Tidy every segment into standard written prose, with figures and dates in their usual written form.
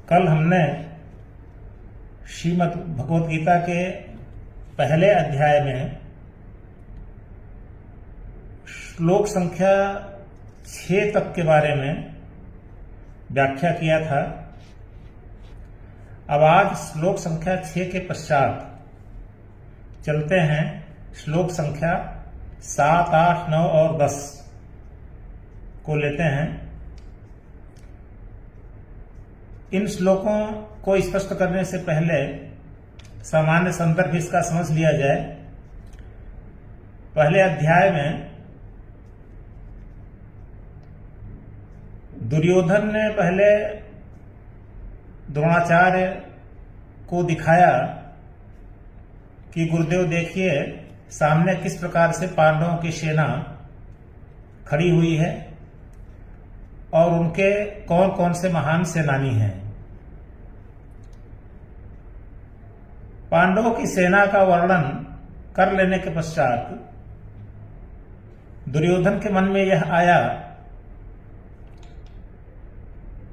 कल हमने श्रीमद् भगवद गीता के पहले अध्याय में श्लोक संख्या 6 तक के बारे में व्याख्या किया था। अब आज श्लोक संख्या 6 के पश्चात चलते हैं श्लोक संख्या 7, 8, 9 और 10 को लेते हैं। इन श्लोकों को स्पष्ट करने से पहले सामान्य संदर्भ इसका समझ लिया जाए। पहले अध्याय में दुर्योधन ने पहले द्रोणाचार्य को दिखाया कि गुरुदेव देखिए सामने किस प्रकार से पांडवों की सेना खड़ी हुई है और उनके कौन कौन से महान सेनानी हैं। पांडवों की सेना का वर्णन कर लेने के पश्चात दुर्योधन के मन में यह आया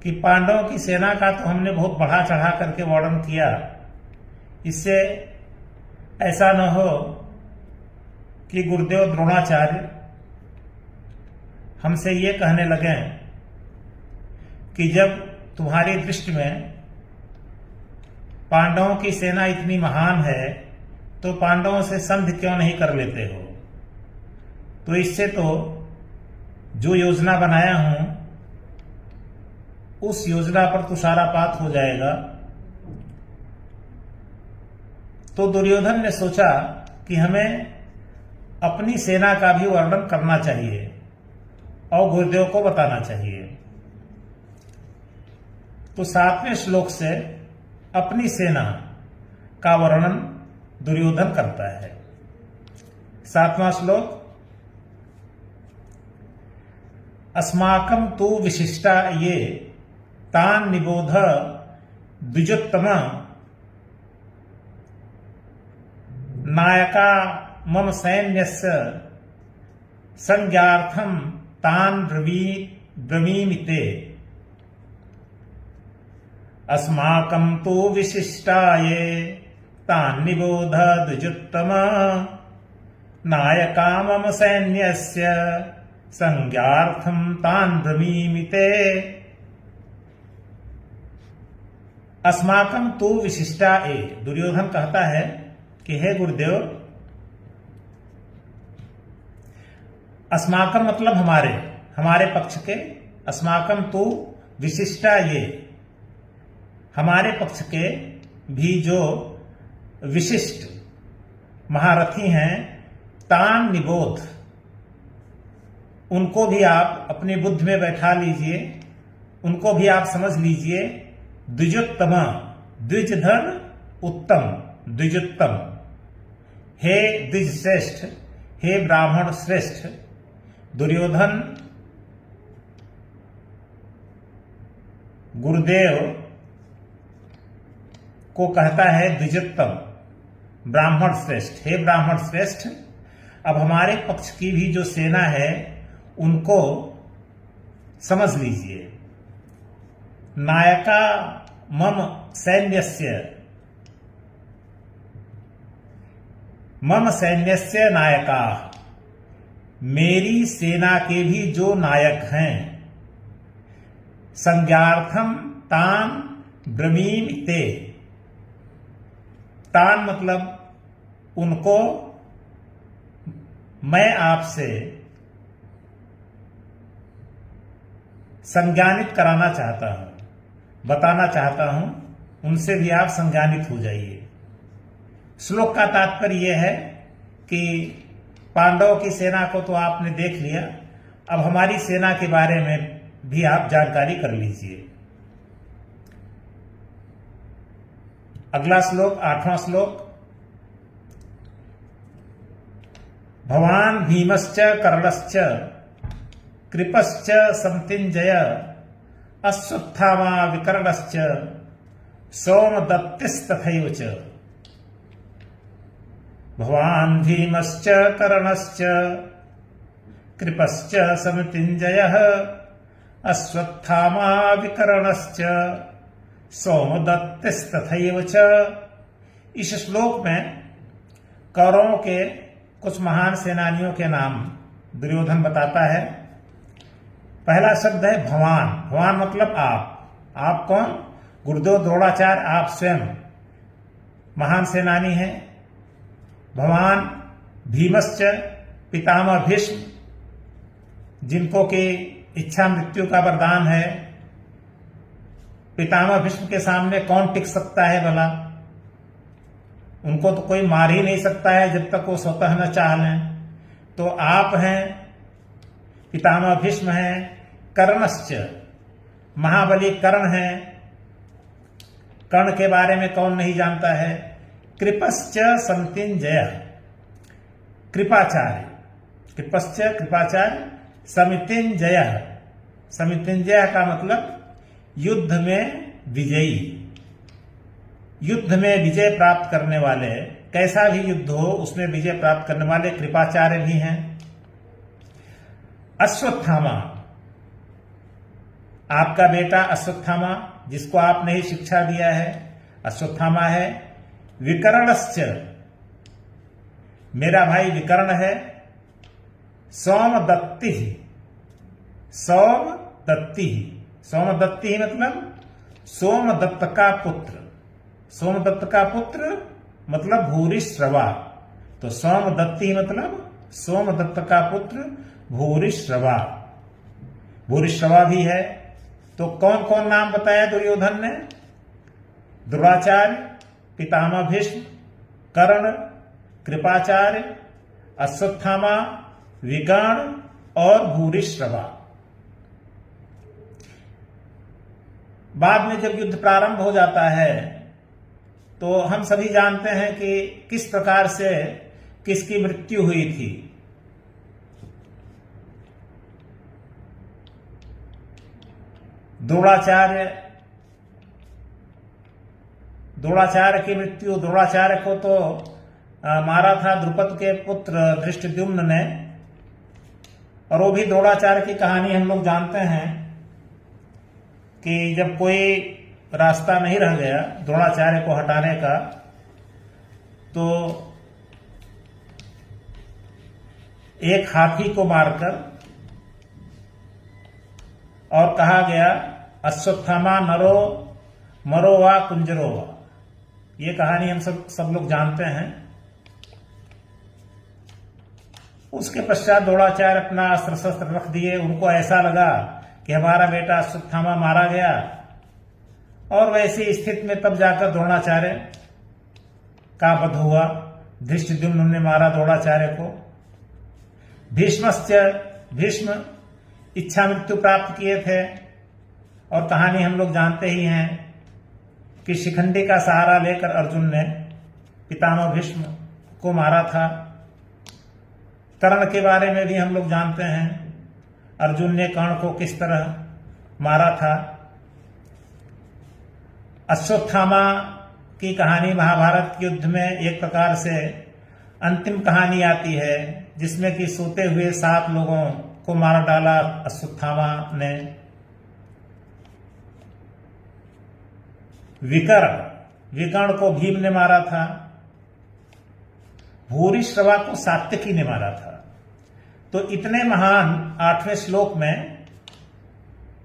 कि पांडवों की सेना का तो हमने बहुत बढ़ा चढ़ा करके वर्णन किया, इससे ऐसा न हो कि गुरुदेव द्रोणाचार्य हमसे ये कहने लगे कि जब तुम्हारी दृष्टि में पांडवों की सेना इतनी महान है तो पांडवों से संधि क्यों नहीं कर लेते हो। तो इससे तो जो योजना बनाया हूं उस योजना पर तुषारापात हो जाएगा। तो दुर्योधन ने सोचा कि हमें अपनी सेना का भी वर्णन करना चाहिए और गुरुदेव को बताना चाहिए। तो 7वें श्लोक से अपनी सेना का वर्णन दुर्योधन करता है। 7वां श्लोक, अस्माकं तु विशिष्टा ये तान् निबोध द्विजोत्तम नायका मम सैन्यस्य संज्ञार्थं तान् ब्रवीमि। अस्माकं तु विशिष्टा ये तान् निबोध द्विजोत्तम नायका मम सैन्यस्य संज्ञार्थं तान् ब्रवीमि। अस्माकं तु विशिष्टा ये, दुर्योधन कहता है कि हे गुरुदेव, अस्माकं मतलब हमारे पक्ष के, अस्माकं तु विशिष्टा ये, हमारे पक्ष के भी जो विशिष्ट महारथी हैं, तान निबोध, उनको भी आप अपनी बुद्धि में बैठा लीजिए, उनको भी आप समझ लीजिए। द्विजोत्तम, द्विज धन उत्तम, द्विजोत्तम, हे द्विज श्रेष्ठ, हे ब्राह्मण श्रेष्ठ। दुर्योधन गुरुदेव को कहता है द्विजोत्तम, ब्राह्मण श्रेष्ठ, हे ब्राह्मण श्रेष्ठ। अब हमारे पक्ष की भी जो सेना है उनको समझ लीजिए। नायका मम सैन्यस्य, मम सैन्यस्य नायका, मेरी सेना के भी जो नायक हैं, संज्ञार्थम तान ब्रवीमि ते, तान मतलब उनको मैं आपसे संज्ञानित कराना चाहता हूं, बताना चाहता हूं, उनसे भी आप संज्ञानित हो जाइए। श्लोक का तात्पर्य यह है कि पांडवों की सेना को तो आपने देख लिया, अब हमारी सेना के बारे में भी आप जानकारी कर लीजिए। अगला श्लोक, 8वां श्लोक, भवान भीमश्च कर्णश्च कृपश्च समतिञ्जय अश्वत्थामा विकर्णश्च सोमदत्तिस्तथैव च। भवान् भीमश्च कर्णश्च कृपश्च समतिञ्जयः अश्वत्थामा विकर्णश्च सोमदत्तिस्तथैव च। इस श्लोक में कौरवों के कुछ महान सेनानियों के नाम दुर्योधन बताता है। पहला शब्द है भवान। भवान मतलब आप कौन? गुरुदेव द्रोणाचार्य आप स्वयं महान सेनानी हैं। भवान भीमश्च पितामह भीष्म, जिनको की इच्छा मृत्यु का वरदान है। पितामह भीष्म के सामने कौन टिक सकता है भला? उनको तो कोई मार ही नहीं सकता है जब तक वो स्वतः न चाह लें। तो आप हैं, पितामह भीष्म हैं। कर्णश्च, महाबली कर्ण हैं। कर्ण के बारे में कौन नहीं जानता है? कृपश्च समितिंजय, कृपाचार्य। कृपश्च कृपाचार्य, समितिंजय। समितिंजय का मतलब युद्ध में विजयी, युद्ध में विजय प्राप्त करने वाले। कैसा भी युद्ध हो उसमें विजय प्राप्त करने वाले कृपाचार्य भी हैं। अश्वत्थामा, आपका बेटा अश्वत्थामा, जिसको आपने ही शिक्षा दिया है, अश्वत्थामा है। विकर्णश्च, मेरा भाई विकर्ण है। सोमदत्ति, सोमदत्ति, सोमदत्ति मतलब सोमदत्त का पुत्र। सोमदत्त का पुत्र मतलब भूरिश्रवा। तो सोमदत्ति मतलब सोमदत्त का पुत्र भूरिश्रवा। भूरिश्रवा भी है। तो कौन कौन नाम बताया दुर्योधन ने? द्रोणाचार्य, पितामह भीष्म, कर्ण, कृपाचार्य, अश्वत्थामा, विकर्ण और भूरिश्रवा। बाद में जब युद्ध प्रारंभ हो जाता है तो हम सभी जानते हैं कि किस प्रकार से किसकी मृत्यु हुई थी। द्रोणाचार्य की मृत्यु, द्रोणाचार्य को तो मारा था द्रुपद के पुत्र धृष्टद्युम्न ने। और वो भी द्रोणाचार्य की कहानी हम लोग जानते हैं कि जब कोई रास्ता नहीं रह गया द्रोणाचार्य को हटाने का, तो एक हाथी को मारकर और कहा गया अश्वत्थामा नरो मरो वा कुंजरो वा। ये कहानी हम सब लोग जानते हैं। उसके पश्चात द्रोणाचार्य अपना अस्त्र शस्त्र रख दिए। उनको ऐसा लगा कि हमारा बेटा अश्वत्थामा मारा गया, और वैसी स्थिति में तब जाकर द्रोणाचार्य का वध हुआ। धृष्टद्युम्न ने मारा द्रोणाचार्य को। भीष्मश्च, भीष्म इच्छा मृत्यु प्राप्त किए थे, और कहानी हम लोग जानते ही हैं कि शिखंडी का सहारा लेकर अर्जुन ने पितामह भीष्म को मारा था। कर्ण के बारे में भी हम लोग जानते हैं, अर्जुन ने कर्ण को किस तरह मारा था। अश्वत्थामा की कहानी महाभारत युद्ध में एक प्रकार से अंतिम कहानी आती है, जिसमें कि सोते हुए 7 लोगों को मार डाला अश्वत्थामा ने। विकर्ण को भीम ने मारा था। भूरिश्रवा को सात्यकी ने मारा था। तो इतने महान 8वें श्लोक में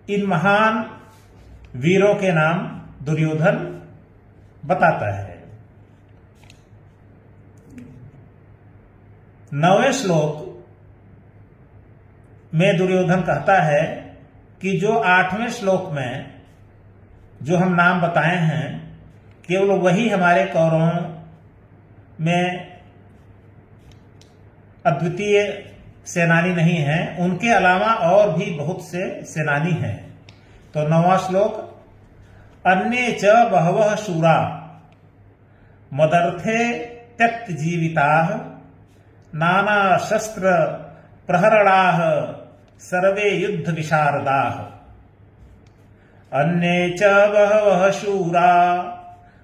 इन महान वीरों के नाम दुर्योधन बताता है। 9वें श्लोक में दुर्योधन कहता है कि जो 8वें श्लोक में जो हम नाम बताए हैं, केवल वही हमारे कौरवों में अद्वितीय सेनानी नहीं है, उनके अलावा और भी बहुत से सेनानी हैं। तो 9वां श्लोक, अन्ये च बहवः शूरा मदर्थे त्यक्त जीविताः नाना शस्त्र प्रहरणाः सर्वे युद्ध विशारदाः। अन्ये च बहवः शूरा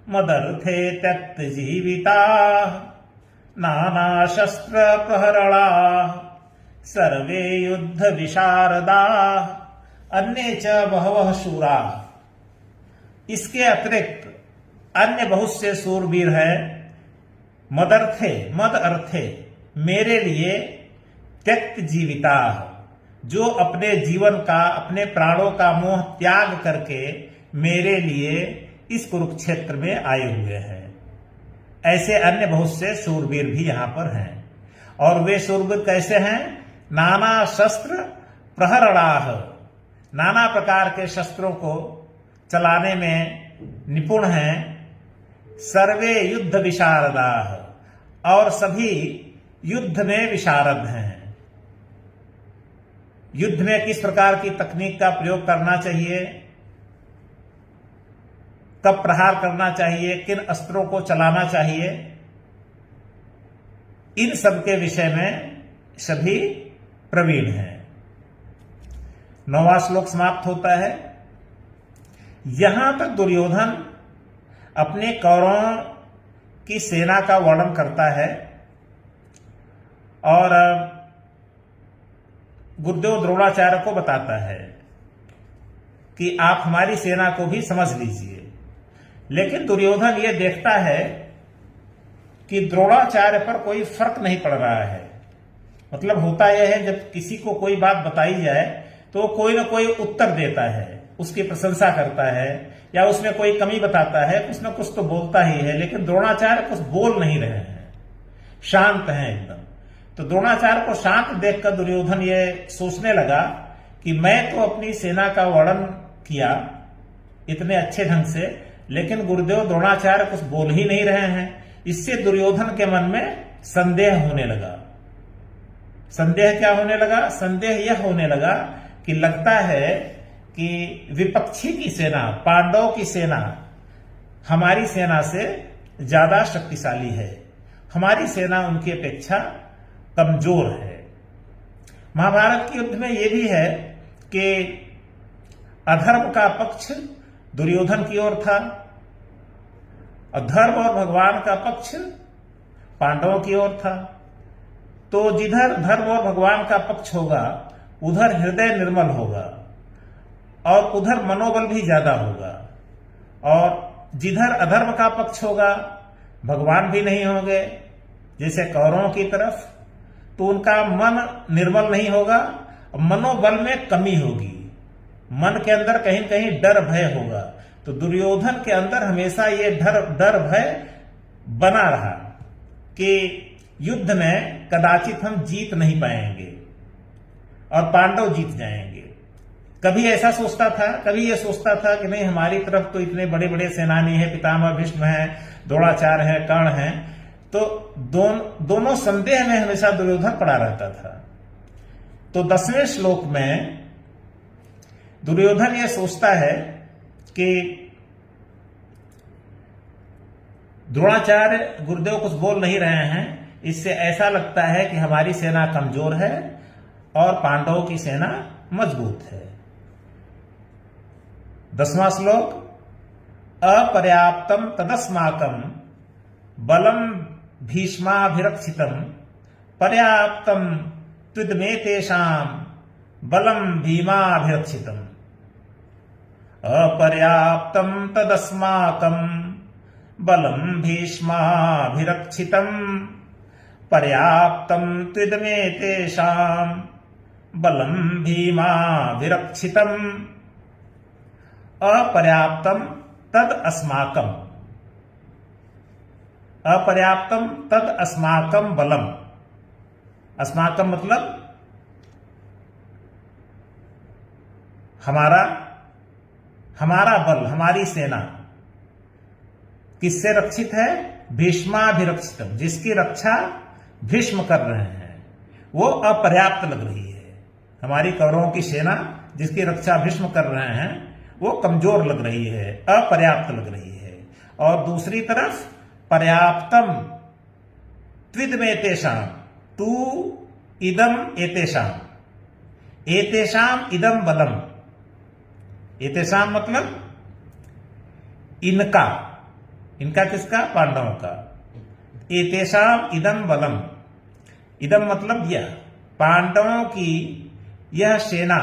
मदर्थे त्यक्त जीविताः नाना शस्त्र प्रहरणाः सर्वे युद्ध विशारदाः। अन्ये च बहवः शूरा, इसके अतिरिक्त अन्य बहुत से सूरवीर हैं। मद अर्थे मेरे लिए त्यक्त जीविता, जो अपने जीवन का, अपने प्राणों का मोह त्याग करके मेरे लिए इस कुरुक्षेत्र में आए हुए हैं। ऐसे अन्य बहुत से सूरवीर भी यहां पर हैं। और वे सूरवीर कैसे हैं? नाना शस्त्र प्रहरणाह, नाना प्रकार के शस्त्रों को चलाने में निपुण हैं। सर्वे युद्ध विशारदाह, और सभी युद्ध में विशारद हैं। युद्ध में किस प्रकार की तकनीक का प्रयोग करना चाहिए, कब प्रहार करना चाहिए, किन अस्त्रों को चलाना चाहिए, इन सब के विषय में सभी प्रवीण हैं। 9वां श्लोक समाप्त होता है। यहां तक दुर्योधन अपने कौरवों की सेना का वर्णन करता है और गुरुदेव द्रोणाचार्य को बताता है कि आप हमारी सेना को भी समझ लीजिए। लेकिन दुर्योधन ये देखता है कि द्रोणाचार्य पर कोई फर्क नहीं पड़ रहा है। मतलब होता यह है, जब किसी को कोई बात बताई जाए तो कोई ना कोई उत्तर देता है, उसकी प्रशंसा करता है या उसमें कोई कमी बताता है, कुछ ना कुछ तो बोलता ही है। लेकिन द्रोणाचार्य कुछ बोल नहीं रहे हैं, शांत हैं एकदम। तो द्रोणाचार्य को शांत देखकर दुर्योधन ये सोचने लगा कि मैं तो अपनी सेना का वर्णन किया इतने अच्छे ढंग से, लेकिन गुरुदेव द्रोणाचार्य कुछ बोल ही नहीं रहे हैं। इससे दुर्योधन के मन में संदेह होने लगा। संदेह क्या होने लगा? संदेह यह होने लगा कि लगता है कि विपक्षी की सेना, पांडवों की सेना हमारी सेना से ज्यादा शक्तिशाली है, हमारी सेना उनकी अपेक्षा कमजोर है। महाभारत के युद्ध में यह भी है कि अधर्म का पक्ष दुर्योधन की ओर था, धर्म और भगवान का पक्ष पांडवों की ओर था। तो जिधर धर्म और भगवान का पक्ष होगा उधर हृदय निर्मल होगा और उधर मनोबल भी ज्यादा होगा, और जिधर अधर्म का पक्ष होगा भगवान भी नहीं होंगे जैसे कौरवों की तरफ, तो उनका मन निर्मल नहीं होगा, मनोबल में कमी होगी, मन के अंदर कहीं कहीं डर भय होगा। तो दुर्योधन के अंदर हमेशा ये डर भय बना रहा कि युद्ध में कदाचित हम जीत नहीं पाएंगे और पांडव जीत जाएंगे। कभी ऐसा सोचता था, कभी ये सोचता था कि नहीं, हमारी तरफ तो इतने बड़े बड़े सेनानी हैं, पितामह भीष्म हैं, द्रोणाचार्य हैं, कर्ण हैं। तो दोनों संदेह में हमेशा दुर्योधन पड़ा रहता था। तो 10वें श्लोक में दुर्योधन यह सोचता है कि द्रोणाचार्य गुरुदेव कुछ बोल नहीं रहे हैं, इससे ऐसा लगता है कि हमारी सेना कमजोर है और पांडवों की सेना मजबूत है। 10वां श्लोक, अपर्याप्तम तदस्माकम बलम भीष्माभिरक्षितम पर्याप्तम त्विदमेतेषाम बलम भीमाभिरक्षितम। अपर्याप्तम तदस्माकम बलम भीष्माभिरक्षितम पर्याप्तम त्विदमेतेषाम बलम भीमाभिरक्षितम। अपर्याप्तम तद अस्माकम, अपर्याप्तम तद अस्माकम बलम। अस्माकम मतलब हमारा बल, हमारी सेना किससे रक्षित है? भीष्माभिरक्षितम, जिसकी रक्षा भीष्म कर रहे हैं, वो अपर्याप्त लग रही है। हमारी कौरवों की सेना जिसकी रक्षा भीष्म कर रहे हैं वो कमजोर लग रही है, अपर्याप्त लग रही है। और दूसरी तरफ पर्याप्तम त्विदमेतेषाम, तू इदम एतेषाम, एतेषाम इदम बलम। एतेषाम मतलब इनका, इनका किसका? पांडवों का। एतेषाम इदम बलम, इदम मतलब यह, पांडवों की यह सेना,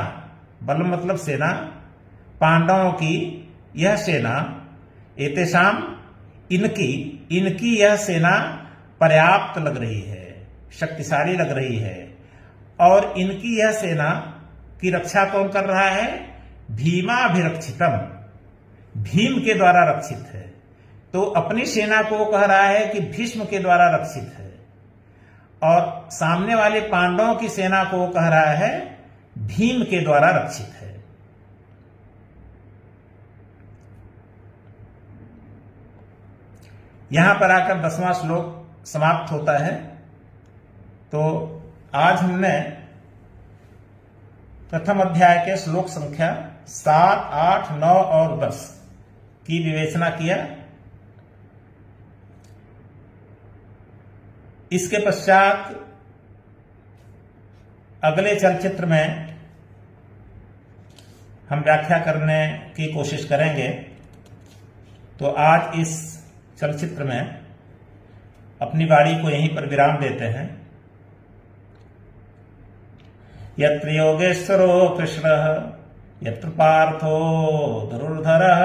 बलम मतलब सेना, पांडवों की यह सेना एतेषाम इनकी यह सेना पर्याप्त लग रही है, शक्तिशाली लग रही है। और इनकी यह सेना की रक्षा कौन कर रहा है? भीमाभिरक्षितम, भीम के द्वारा रक्षित है। तो अपनी सेना को कह रहा है कि भीष्म के द्वारा रक्षित है, और सामने वाले पांडवों की सेना को कह रहा है भीम के द्वारा रक्षित है। यहां पर आकर 10वां श्लोक समाप्त होता है। तो आज हमने प्रथम अध्याय के श्लोक संख्या 7, 8, 9 और 10 की विवेचना किया। इसके पश्चात अगले चलचित्र में हम व्याख्या करने की कोशिश करेंगे। तो आज इस चलचित्र में अपनी वाणी को यहीं पर विराम देते हैं। यत्र योगेश्वरो कृष्णः यत्र पार्थो धनुर्धरः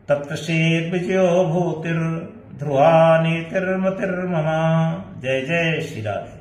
तत्र शेर्विजयो भूतिर्ध्रुवा नीतिर्मतिर्मम। जय जय श्री राधे।